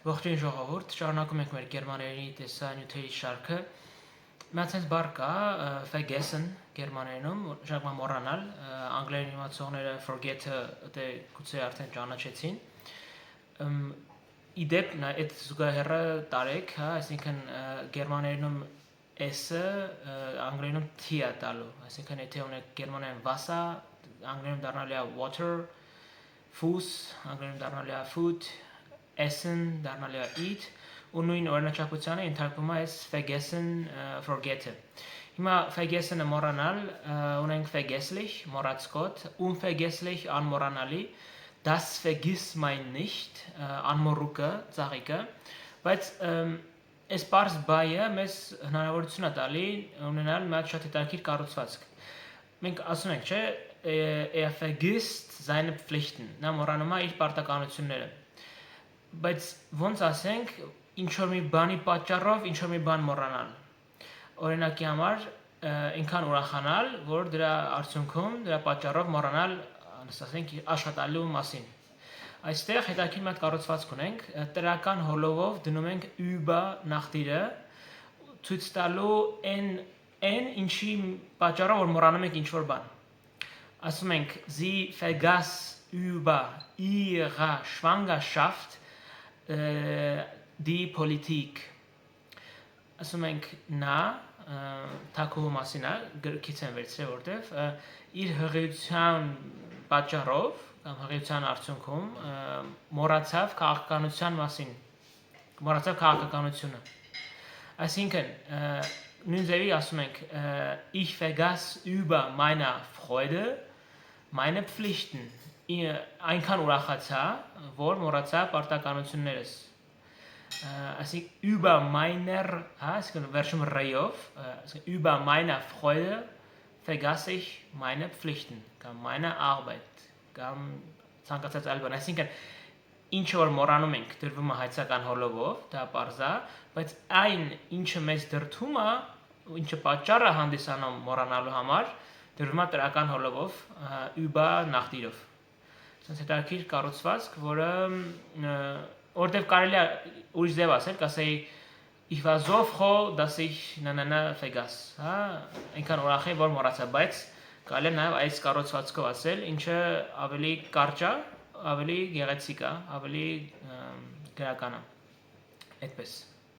Ողջույն ժողովուրդ, շարունակում ենք մեր գերմաներենի տեսանյութերի շարքը։ Մեծ հենց բառ կա vergessen գերմաներենում, շարունակում մոռանալ, անգլերեն իմացողները forget-ը դե գուցե արդեն ճանաչեցին։ Իդեպ նա այդ զուգահեռը տարեք, հա, այսինքն գերմաներենում s-ը անգլերենում t-ը տալու, այսինքն եթե ունեք գերմաներեն Wasser, անգլերենում դառնալի է water, Fuß, անգլերենում դառնալի է foot, Essen, դառնալի է eat, ու նույն օրինաչափությանը ենթարկվում է այս vergessen, forget-ը։ Հիմա vergessen-ը մոռանալ, ունենք vergesslich, մոռացկոտ, unvergesslich, անմոռանալի, das vergiss mein nicht, անմոռուկը, ծաղիկը, բայց այս պարզ բայը մեզ հնարավորություն է տալի ունենալ մի հատ շատ հետաքրքիր կառուցվածք։ Մենք ասում ենք, չէ, er vergisst seine Pflichten, նա մոռանում է իր պարտականությունները։ Բայց ոնց ասենք, ինչ-որ մի բանի պատճառով ինչ-որ մի բան մոռանալ։ Օրինակի համար ինքան ուրախանալ, որ դրա արդյունքում, դրա պատճառով մոռանալ, ասենք, աշխատալու մասին։ Այստեղ հետաքրքիր մի հատ կառուցվածք ունենք, տրական հոլովով դնում ենք über նախտիրը, ցույց տալու այն ինչի պատճառով որ մոռանում ենք ինչ-որ բան։ Ասում ենք, sie vergaß über ihre Schwangerschaft die Politik. Ասում ենք նա թակուհու մասին է, գրքից են վերցրել որտեվ իր հղիության պատճառով կամ հղիության արդյունքում մոռացավ քաղաքականության մասին, մոռացավ քաղաքականությունը։ Այսինքն նույն ձևի ասում ենք ich vergaß über meine Freude meine Pflichten այնքան ուրախացա, որ մոռացա պարտականություններս։ Այսինքն über meiner, այսինքն վերջում ռեյով, über meine Freude vergaß ich meine Pflichten, կամ meine Arbeit, կամ ցանկացած այլ բան։ Այսինքն ինչ որ մոռանում ենք, դրվում է հայցական հոլովով, դա պարզ է, բայց այն ինչը մեզ դրդում է, ինչը պատճառ է հանդիսանում մոռանալու համար, դրվում է տրական հոլովով, über նախտիրով։ Սենց հետաքրքիր կառուցվածք, որը որտեվ կարելի է ուրիշ ձև ասել, կասեի ich war so froh, dass ich vergaß, հա, այնքան ուրախ եմ, որ մոռացա, բայց կարելի է նաև այս կառուցվածքով ասել, ինչը ավելի կարճ է, ավելի գեղեցիկ է, ավելի գրական է։ Այդպես